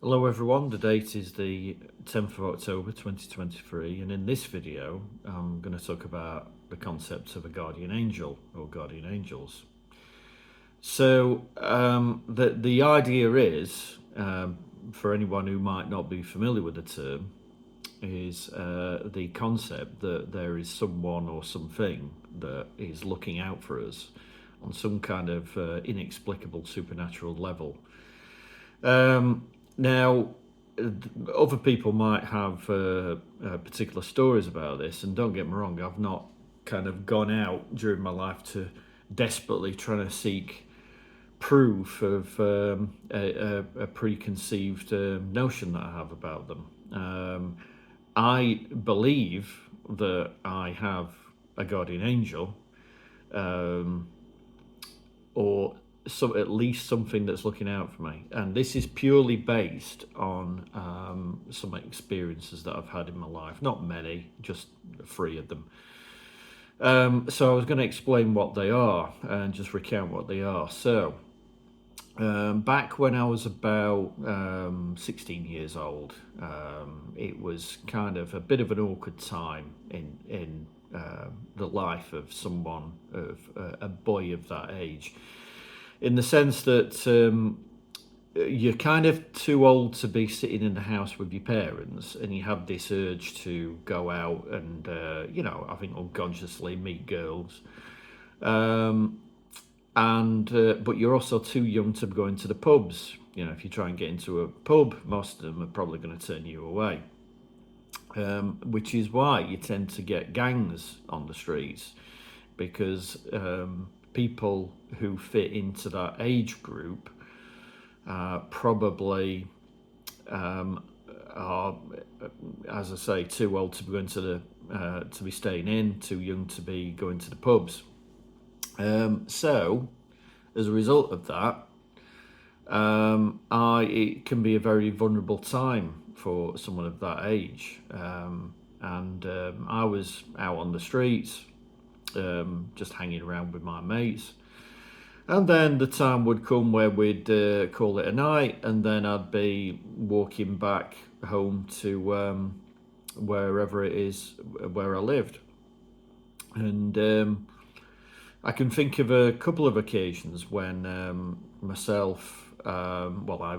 Hello everyone, the date is the 10th of October 2023, and in this video I'm going to talk about the concept of a guardian angel or guardian angels. The idea is, for anyone who might not be familiar with the term, is the concept that there is someone or something that is looking out for us on some kind of inexplicable supernatural level. Now, other people might have particular stories about this, and don't get me wrong, I've not kind of gone out during my life to desperately trying to seek proof of a preconceived notion that I have about them. I believe that I have a guardian angel, um, or at least something that's looking out for me. And this is purely based on some experiences that I've had in my life. Not many, just 3 of them. So I was going to explain what they are and just recount what they are. Back when I was about 16 years old, it was kind of a bit of an awkward time in the life of someone, of a boy of that age, in the sense that you're kind of too old to be sitting in the house with your parents, and you have this urge to go out and, I think unconsciously meet girls. Um, and But you're also too young to go into the pubs. If you try and get into a pub, most of them are probably going to turn you away. Which is why you tend to get gangs on the streets, because people who fit into that age group probably are, as I say, too old to be going to be staying in, too young to be going to the pubs. So, as a result of that, it can be a very vulnerable time for someone of that age. I was out on the streets, just hanging around with my mates. And then the time would come where we'd call it a night, and then I'd be walking back home to wherever it is where I lived. And I can think of a couple of occasions when I've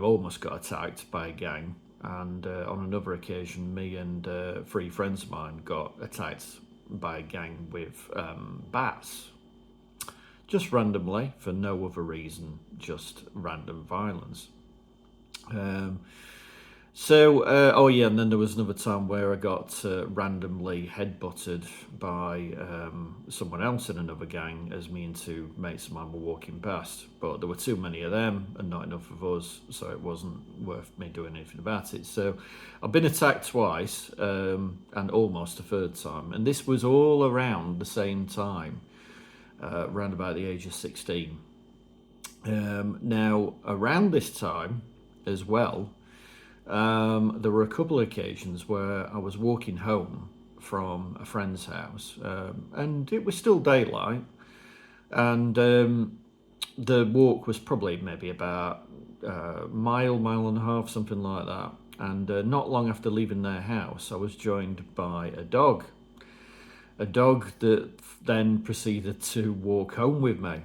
almost got attacked by a gang, and on another occasion, me and 3 friends of mine got attacked by a gang with bats, just randomly, for no other reason, just random violence. Um, and then there was another time where I got randomly headbutted by someone else in another gang as me and 2 mates of mine were walking past. But there were too many of them and not enough of us, so it wasn't worth me doing anything about it. So I've been attacked twice, and almost a third time. And this was all around the same time, around about the age of 16. Now, around this time as well, there were a couple of occasions where I was walking home from a friend's house, and it was still daylight, and the walk was probably maybe about a mile and a half, something like that. And not long after leaving their house, I was joined by a dog that then proceeded to walk home with me.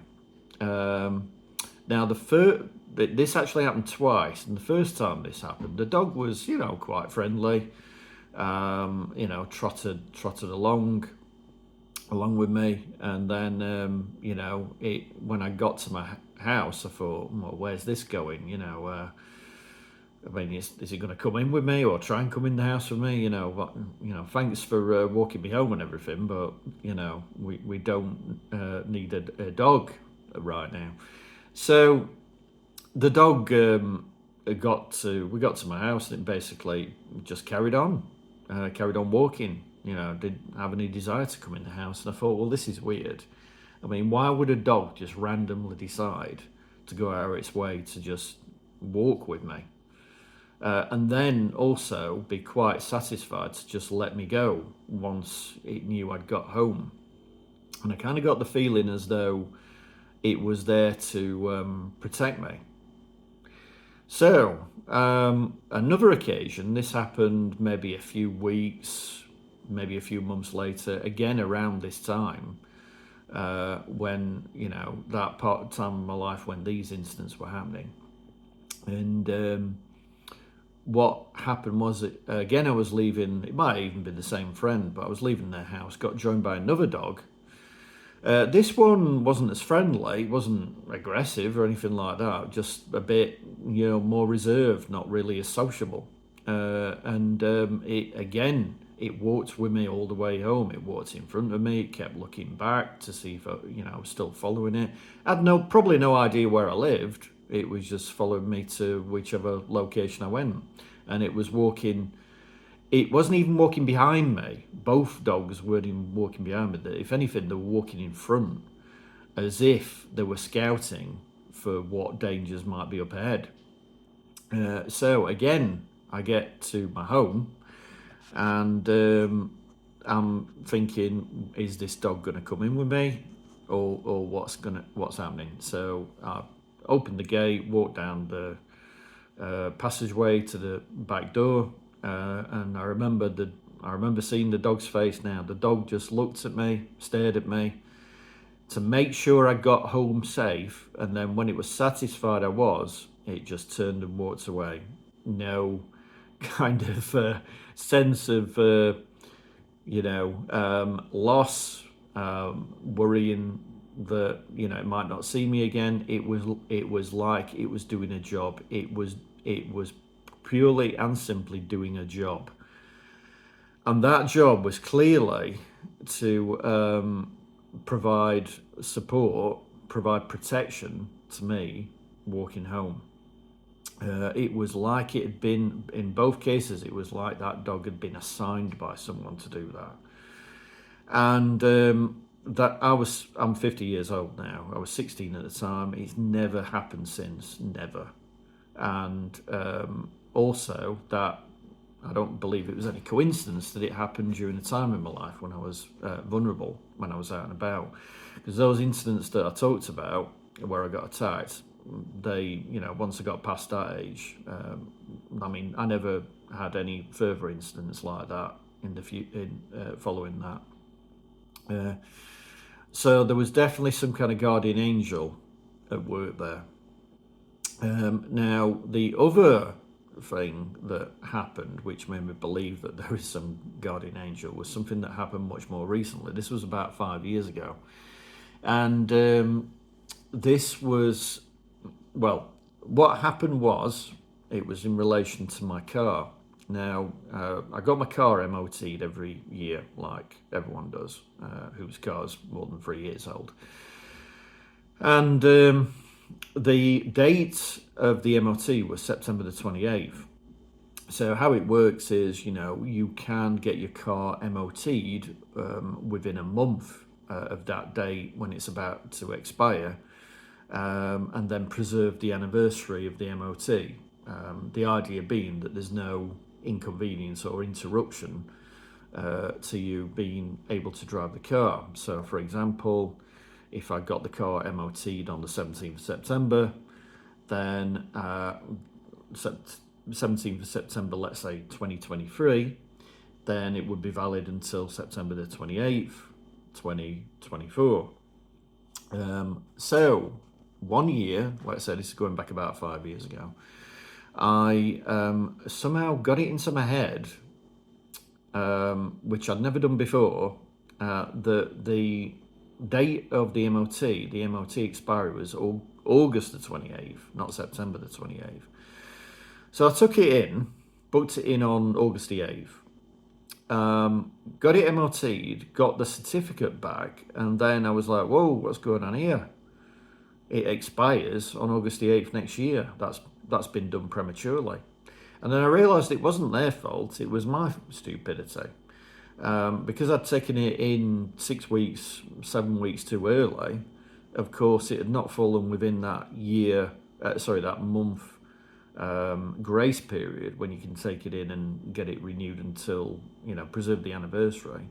Now, this actually happened twice, and the first time this happened, the dog was, quite friendly. Trotted along with me, and then, when I got to my house, I thought, well, where's this going? Is he going to come in with me or try and come in the house with me? Thanks for walking me home and everything, but we don't need a dog right now. So the dog we got to my house, and it basically just carried on walking. Didn't have any desire to come in the house, and I thought, well, this is weird. I mean, why would a dog just randomly decide to go out of its way to just walk with me? And then also be quite satisfied to just let me go once it knew I'd got home. And I kind of got the feeling as though it was there to protect me. So, another occasion, this happened maybe a few weeks, maybe a few months later, again around this time, when, that part of time of my life when these incidents were happening. And what happened was that, again, I was leaving, it might have even been the same friend, but I was leaving their house, got joined by another dog. This one wasn't as friendly, wasn't aggressive or anything like that, just a bit, more reserved, not really as sociable. And it walked with me all the way home. It walked in front of me, it kept looking back to see if I was still following it. I had probably no idea where I lived. It was just following me to whichever location I went. And it was walking, it wasn't even walking behind me. Both dogs weren't even walking behind me. If anything, they were walking in front, as if they were scouting for what dangers might be up ahead. So again, I get to my home, and I'm thinking, is this dog going to come in with me, or what's happening? So I opened the gate, walked down the passageway to the back door, and I remember seeing the dog's face. Now the dog just looked at me, stared at me, to make sure I got home safe, and then when it was satisfied I was, it just turned and walked away. No kind of sense of loss, worrying that it might not see me again. It was like it was doing a job. It was purely and simply doing a job, and that job was clearly to provide support, provide protection to me walking home. It was like it had been, in both cases, it was like that dog had been assigned by someone to do that. And I'm 50 years old now. I was 16 at the time. It's never happened since, never. And also, that I don't believe it was any coincidence that it happened during a time in my life when I was vulnerable, when I was out and about. Because those incidents that I talked about, where I got attacked, they, once I got past that age, I never had any further incidents like that following that. So there was definitely some kind of guardian angel at work there. Now, the other thing that happened, which made me believe that there is some guardian angel, was something that happened much more recently. This was about 5 years ago. And this was, well, what happened was, it was in relation to my car. Now, I got my car MOT'd every year, like everyone does, whose car's more than 3 years old. And the date of the MOT was September the 28th. So how it works is, you can get your car MOT'd within a month of that date when it's about to expire, and then preserve the anniversary of the MOT. The idea being that there's no inconvenience or interruption to you being able to drive the car. So, for example, if I got the car MOT'd on the 17th of September, then 17th of September, let's say 2023, then it would be valid until September the 28th, 2024. So, 1 year, like I said, this is going back about 5 years ago, I somehow got it into my head, which I'd never done before, that the date of the MOT expiry was August the 28th, not September the 28th. So I took it in, booked it in on August the 8th, got it MOT'd, got the certificate back, and then I was like, whoa, what's going on here? It expires on August the 8th next year. That's been done prematurely. And then I realised it wasn't their fault, it was my stupidity. Because I'd taken it in 6 weeks, 7 weeks too early, of course it had not fallen within that that month grace period when you can take it in and get it renewed until, preserve the anniversary.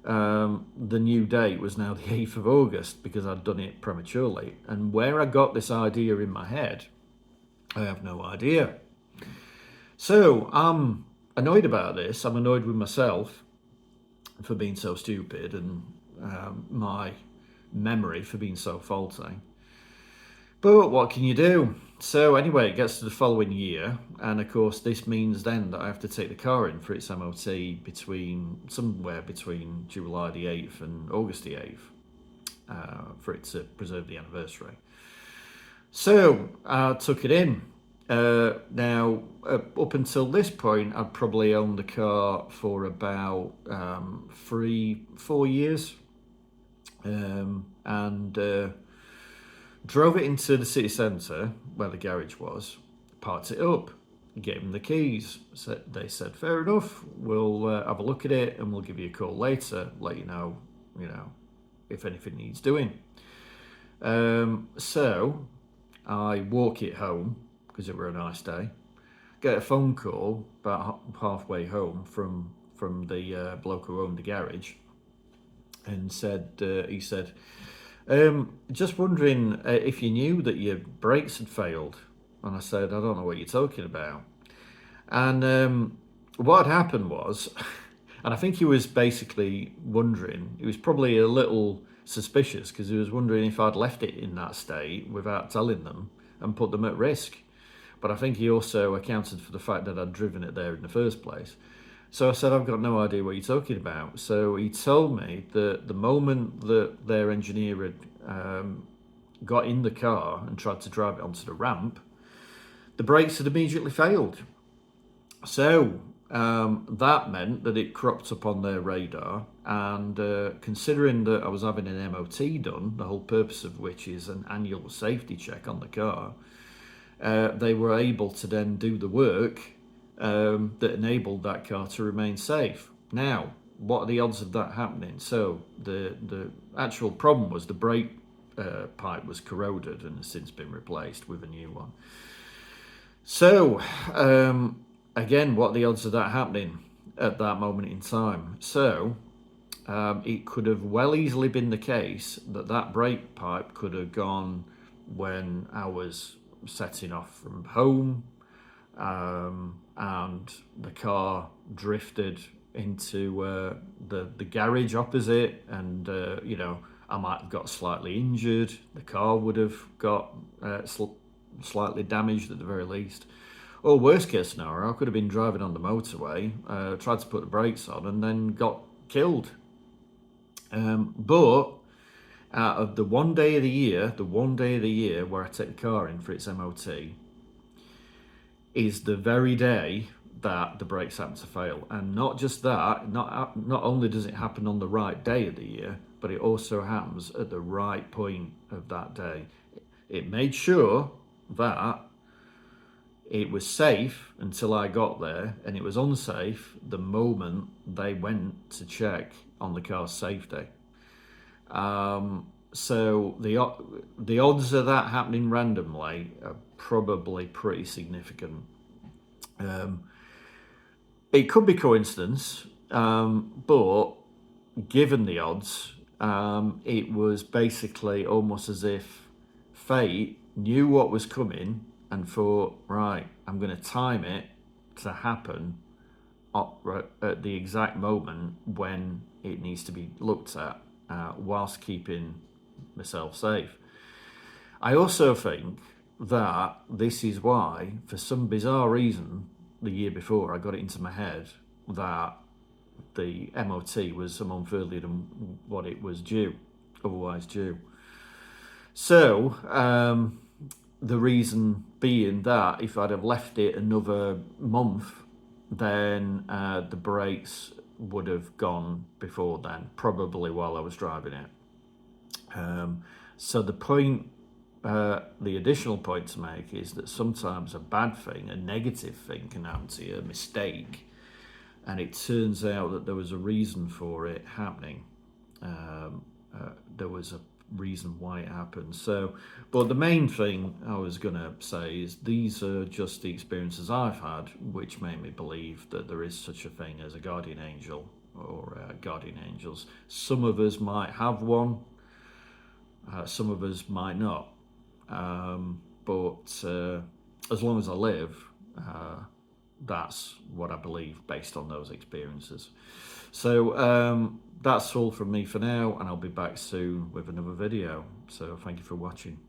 The new date was now the 8th of August because I'd done it prematurely. And where I got this idea in my head I have no idea. So I'm annoyed about this. I'm annoyed with myself for being so stupid and my memory for being so faulty. But what can you do? So anyway, it gets to the following year, and of course, this means then that I have to take the car in for its MOT between somewhere between July the 8th and August the 8th for it to preserve the anniversary. So I took it in. Now, up until this point, I'd probably owned the car for about 3, 4 years, and drove it into the city centre where the garage was, parked it up, gave them the keys. They said, "Fair enough. We'll have a look at it and we'll give you a call later, let you know, if anything needs doing." So I walk it home because it were a nice day. Get a phone call about halfway home from the bloke who owned the garage, and he said, "Just wondering if you knew that your brakes had failed." And I said, "I don't know what you're talking about." And what had happened was, and I think he was basically wondering, he was probably a little suspicious because he was wondering if I'd left it in that state without telling them and put them at risk. But I think he also accounted for the fact that I'd driven it there in the first place. So I said, "I've got no idea what you're talking about." So he told me that the moment that their engineer had got in the car and tried to drive it onto the ramp, the brakes had immediately failed. So that meant that it cropped up on their radar, and considering that I was having an MOT done, the whole purpose of which is an annual safety check on the car, they were able to then do the work that enabled that car to remain safe. Now, what are the odds of that happening? So the actual problem was the brake pipe was corroded and has since been replaced with a new one. So again, what are the odds of that happening at that moment in time? So it could have well easily been the case that that brake pipe could have gone when I was setting off from home, and the car drifted into the garage opposite, and I might have got slightly injured. The car would have got slightly damaged at the very least. Or worst case scenario, I could have been driving on the motorway, tried to put the brakes on, and then got killed. But out of the one day of the year where I take the car in for its MOT, is the very day that the brakes happen to fail. And not just that, not only does it happen on the right day of the year, but it also happens at the right point of that day. It made sure that it was safe until I got there, and it was unsafe the moment they went to check on the car's safety. So the odds of that happening randomly are probably pretty significant. It could be coincidence, but given the odds, it was basically almost as if fate knew what was coming and thought, right, I'm going to time it to happen at the exact moment when it needs to be looked at, whilst keeping myself safe. I also think that this is why, for some bizarre reason, the year before I got it into my head that the MOT was a month earlier than what it was otherwise due. So the reason being that if I'd have left it another month, then the brakes would have gone before then, probably while I was driving it. So the additional point to make is that sometimes a bad thing, a negative thing can happen to you, a mistake, and it turns out that there was a reason for it happening. There was a reason why it happened. So, but the main thing I was going to say is these are just the experiences I've had, which make me believe that there is such a thing as a guardian angel or guardian angels. Some of us might have one, some of us might not. But as long as I live, that's what I believe based on those experiences. So that's all from me for now, and I'll be back soon with another video. So thank you for watching.